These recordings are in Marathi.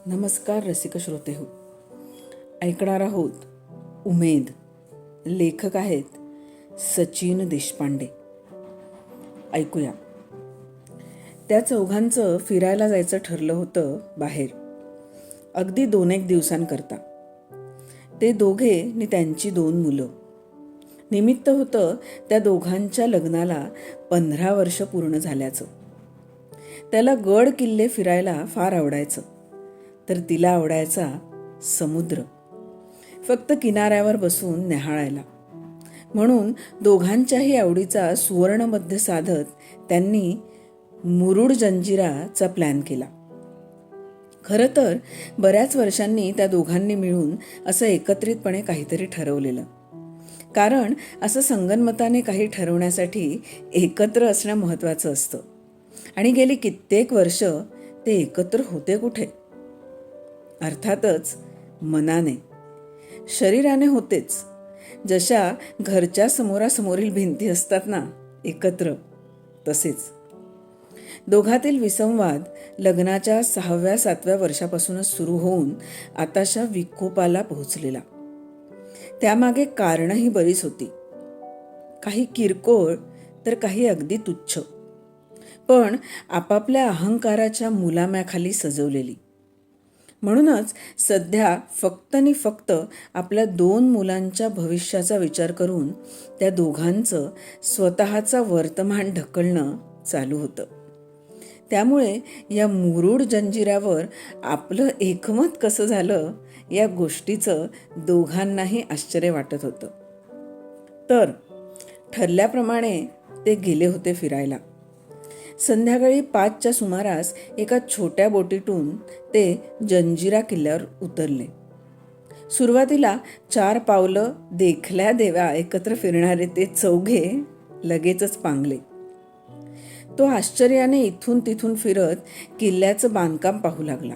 नमस्कार रसिक श्रोते हो, ऐकणार आहोत उमेद. लेखक आहेत सचिन देशपांडे. ऐकूया. त्या चौघांचं फिरायला जायचं ठरलं होतं बाहेर, अगदी 2-1 दिवसांकरता. ते दोघे नि त्यांची 2 मुलं. निमित्त होतं त्या दोघांच्या लग्नाला 15 वर्ष पूर्ण झाल्याचं. त्याला गड किल्ले फिरायला फार आवडायचं, तर तिला आवडायचा समुद्र, फक्त किनाऱ्यावर बसून न्याहाळायला. म्हणून दोघांच्याही आवडीचा सुवर्णमध्य साधत त्यांनी मुरुड जंजिराचा प्लॅन केला. खरं तर बऱ्याच वर्षांनी त्या दोघांनी मिळून असं एकत्रितपणे काहीतरी ठरवलेलं. कारण असं संगनमताने काही ठरवण्यासाठी एकत्र असणं महत्त्वाचं असतं. आणि गेली कित्येक वर्ष ते एकत्र होते कुठे? अर्थातच मनाने. शरीराने होतेच, जशा घरच्या समोरासमोरील भिंती असतात ना एकत्र, तसेच. दोघातील विसंवाद लग्नाच्या 6व्या-7व्या वर्षापासूनच सुरू होऊन आताशा विकोपाला पोहोचलेला. त्यामागे कारणंही बरीच होती, काही किरकोळ तर काही अगदी तुच्छ, पण आपापल्या अहंकाराच्या मुलाम्याखाली सजवलेली. म्हणूनच सध्या फक्त नि फक्त आपल्या 2 मुलांच्या भविष्याचा विचार करून त्या दोघांचं स्वतःचा वर्तमान ढकलणं चालू होतं. त्यामुळे या मुरुड जंजिरावर आपलं एकमत कसं झालं या गोष्टीचं दोघांनाही आश्चर्य वाटत होतं. तर ठरल्याप्रमाणे ते गेले होते फिरायला. संध्याकाळी 5च्या सुमारास एका छोट्या बोटीतून ते जंजिरा किल्ल्यावर उतरले. सुरुवातीला 4 पावलं देखल्या देवा एकत्र फिरणारे ते चौघे लगेचच पांगले. तो आश्चर्याने इथून तिथून फिरत किल्ल्याचं बांधकाम पाहू लागला.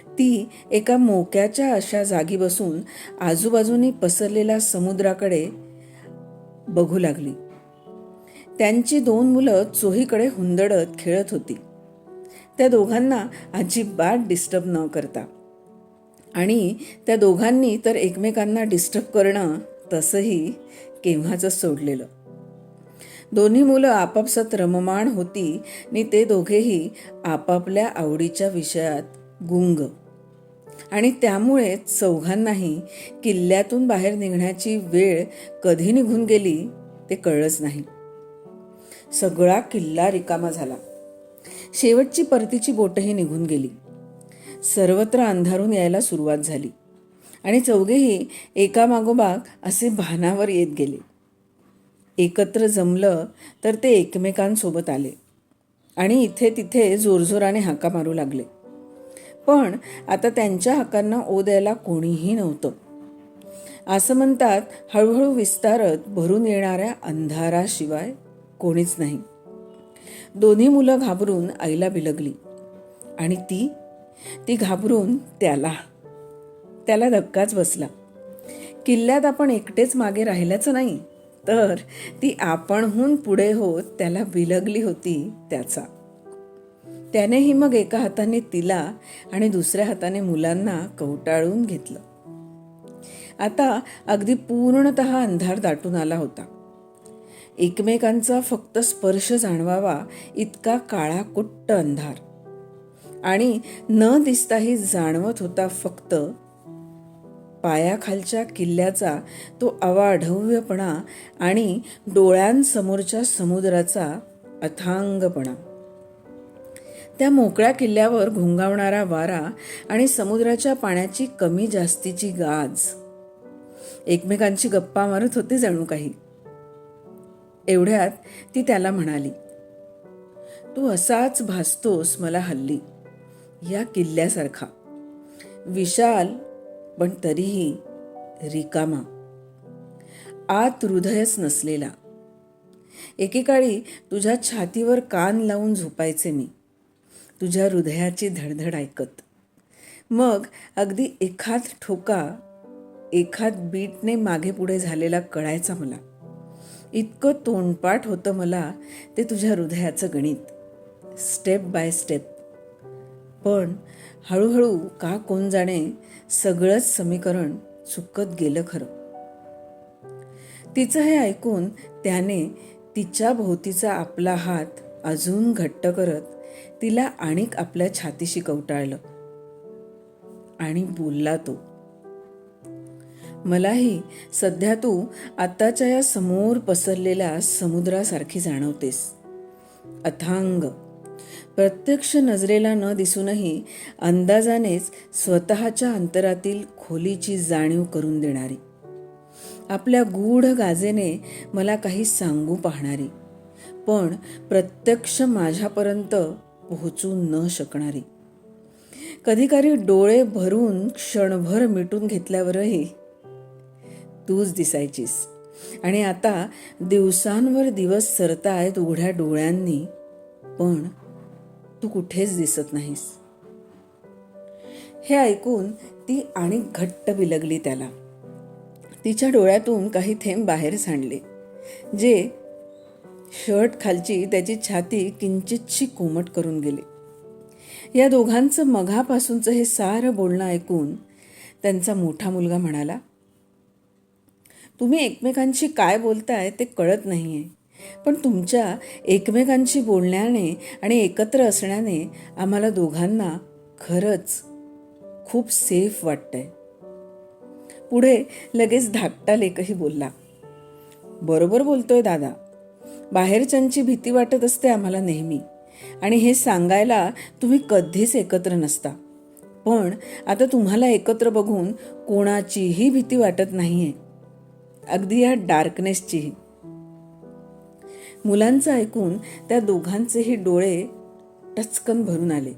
ती एका मोक्याच्या अशा जागी बसून आजूबाजूनी पसरलेल्या समुद्राकडे बघू लागली. त्यांची 2 मुलं चोहीकडे हुंदडत खेळत होती, त्या दोघांना अजिबात डिस्टर्ब न करता. आणि त्या दोघांनी तर एकमेकांना डिस्टर्ब करणं तसंही केव्हाच सोडलेलं. दोन्ही मुलं आपापसात रममाण होती आणि ते दोघेही आपापल्या आवडीच्या विषयात गुंग. आणि त्यामुळे चौघांनाही किल्ल्यातून बाहेर निघण्याची वेळ कधी निघून गेली ते कळलंच नाही. सगळा किल्ला रिकामा झाला. शेवटची परतीची बोटही निघून गेली. सर्वत्र अंधारून यायला सुरुवात झाली आणि चौघेही एकामागोमाग असे भानावर येत गेले. एकत्र जमलं तर ते एकमेकांसोबत आले आणि इथे तिथे जोरजोराने हाका मारू लागले. पण आता त्यांच्या हाकांना ओ द्यायला कोणीही नव्हतं. असं म्हणतात, हळूहळू विस्तारत भरून येणाऱ्या अंधाराशिवाय कोणीच नाही. दोन्ही मुलं घाबरून आईला बिलगली आणि ती घाबरून त्याला धक्काच बसला. किल्ल्यात आपण एकटेच मागे राहिल्याचं नाही, तर ती आपणहून पुढे होत त्याला बिलगली होती त्याचा. त्यानेही मग एका हाताने तिला आणि दुसऱ्या हाताने मुलांना कवटाळून घेतलं. आता अगदी पूर्णतः अंधार दाटून आला होता. एकमेकांचा फक्त स्पर्श जाणवावा इतका काळाकुट्ट अंधार. आणि न दिसताही जाणवत होता फक्त पायाखालच्या किल्ल्याचा तो अवाढव्यपणा आणि डोळ्यांसमोरच्या समुद्राचा अथांगपणा. त्या मोकळ्या किल्ल्यावर घोंगावणारा वारा आणि समुद्राच्या पाण्याची कमी जास्तीची गाज एकमेकांची गप्पा मारत होते जणू काही. एवढ्यात ती त्याला म्हणाली, तू असाच भासतोस मला हल्ली, या किल्ल्यासारखा, विशाल पण तरीही रिकामा, आत हृदयच नसलेला. एकेकाळी तुझ्या छातीवर कान लावून झोपायचे मी, तुझ्या हृदयाची धडधड ऐकत. मग अगदी एखाद ठोका, एखाद बीटने मागे पुढे झालेला कळायचा मला. इतकं तोंडपाठ होतं मला ते तुझ्या हृदयाचं गणित, स्टेप बाय स्टेप. पण हळूहळू का कोण जाणे सगळंच समीकरण चुकत गेलं खरं. तिचं हे ऐकून त्याने तिच्या भोवतीचा आपला हात अजून घट्ट करत तिला आणिक आपल्या छातीशी कवटाळलं आणि बोलला तो, मलाही सध्या तू आत्ताच्या या समोर पसरलेल्या समुद्रासारखी जाणवतेस. अथांग, प्रत्यक्ष नजरेला न दिसूनही अंदाजानेच स्वतःच्या अंतरातील खोलीची जाणीव करून देणारी, आपल्या गूढ गाजेने मला काही सांगू पाहणारी, पण प्रत्यक्ष माझ्यापर्यंत पोहोचू न शकणारी. कधीकधी डोळे भरून क्षणभर मिटून घेतल्यावरही तूच दिसायचीस. आणि आता दिवसांवर दिवस सरतायत उघड्या डोळ्यांनी, पण तू कुठेच दिसत नाहीस. हे ऐकून ती आणि घट्ट बिलगली त्याला. तिच्या डोळ्यातून काही थेंब बाहेर सांडले, जे शर्ट खालची त्याची छाती किंचितशी कोमट करून गेले. या दोघांचं मघापासूनचं हे सारं बोलणं ऐकून त्यांचा मोठा मुलगा म्हणाला, तुम्ही एकमेकांशी काय बोलताय ते कळत नाहीये, पण तुमच्या एकमेकांशी बोलण्याने आणि एकत्र असण्याने आम्हाला दोघांना खरंच खूप सेफ वाटतंय. पुढे लगेच धाकटा लेकही बोलला, बरोबर बोलतोय दादा. बाहेरच्यांची भीती वाटत असते आम्हाला नेहमी, आणि हे सांगायला तुम्ही कधीच एकत्र नसता. पण आता तुम्हाला एकत्र बघून कोणाचीही भीती वाटत नाहीये, अगदी या डार्कनेसचीही. मुलांचं ऐकून त्या दोघांचेही डोळे टचकन भरून आले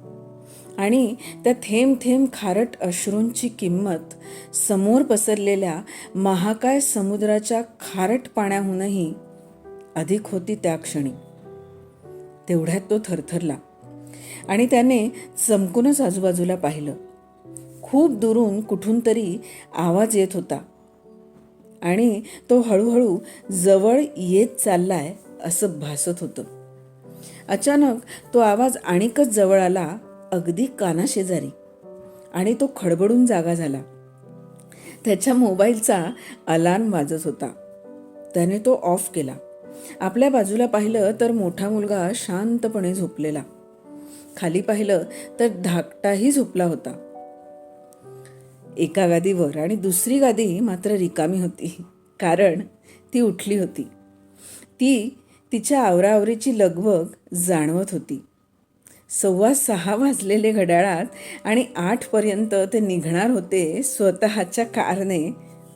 आणि त्या थेंब थेंब खारट अश्रूंची किंमत समोर पसरलेल्या महाकाय समुद्राच्या खारट पाण्याहूनही अधिक होती त्या क्षणी. तेवढ्यात तो थरथरला आणि त्याने चमकूनच आजूबाजूला पाहिलं. खूप दुरून कुठून तरी आवाज येत होता आणि तो हळूहळू जवळ येत चाललाय असं भासत होतं. अचानक तो आवाज आणिकच जवळ आला, अगदी कानाशेजारी, आणि तो खडबडून जागा झाला. त्याच्या मोबाईलचा अलार्म वाजत होता. त्याने तो ऑफ केला. आपल्या बाजूला पाहिलं तर मोठा मुलगा शांतपणे झोपलेला. खाली पाहिलं तर धाकटाही झोपला होता एका गादीवर, आणि दुसरी गादी मात्र रिकामी होती, कारण ती उठली होती. ती तिच्या आवराआवरीची लगबग जाणवत होती. 6:15 वाजलेले घड्याळात, आणि 8पर्यंत ते निघणार होते स्वतःच्या कारने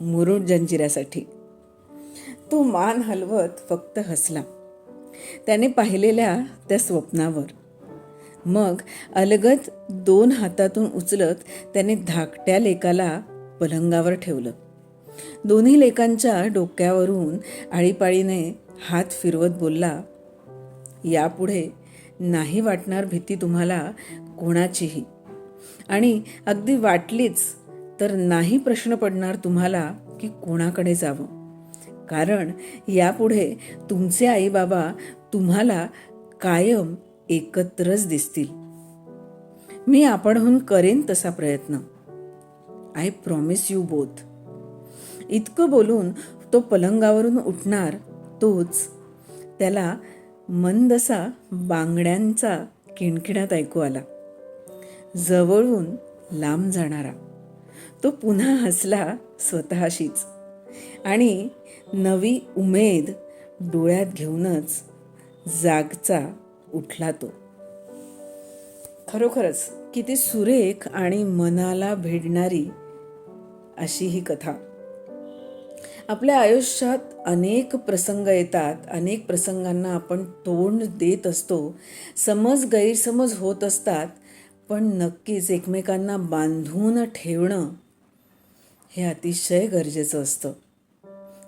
मुरुड जंजिऱ्यासाठी. तो मान हलवत फक्त हसला त्याने पाहिलेल्या त्या स्वप्नावर. मग अलगद 2 हातातून उचलत त्याने धाकट्या लेकाला पलंगावर ठेवलं. दोन्ही लेकांच्या डोक्यावरून आळीपाळीने हात फिरवत बोलला, यापुढे नाही वाटणार भीती तुम्हाला कोणाचीही, आणि अगदी वाटलीच तर नाही प्रश्न पडणार तुम्हाला की कोणाकडे जावं, कारण यापुढे तुमचे आई बाबा तुम्हाला कायम एकत्रच दिसतील. मी आपणहून करेन तसा प्रयत्न. I promise you both. इतकं बोलून तो पलंगावरून उठणार तोच त्याला मंदसा बांगड्यांचा किणकिणाट ऐकू आला, जवळून लांब जाणारा. तो पुन्हा हसला स्वतःशीच, आणि नवी उमेद डोळ्यात घेऊनच जागचा उठला तो. खरोखरच किती सुरेख आणि मनाला भिडणारी अशी ही कथा. आपल्या आयुष्यात अनेक प्रसंग येतात, अनेक प्रसंगांना आपण तोंड देत असतो, समज गैरसमज होत असतात, पण नक्कीच एकमेकांना बांधून ठेवणं हे अतिशय गरजेचं असतं.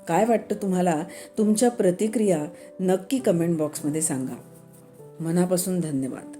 काय वाटतं तुम्हाला? तुमच्या प्रतिक्रिया नक्की कमेंट बॉक्समध्ये सांगा. मनापासून धन्यवाद.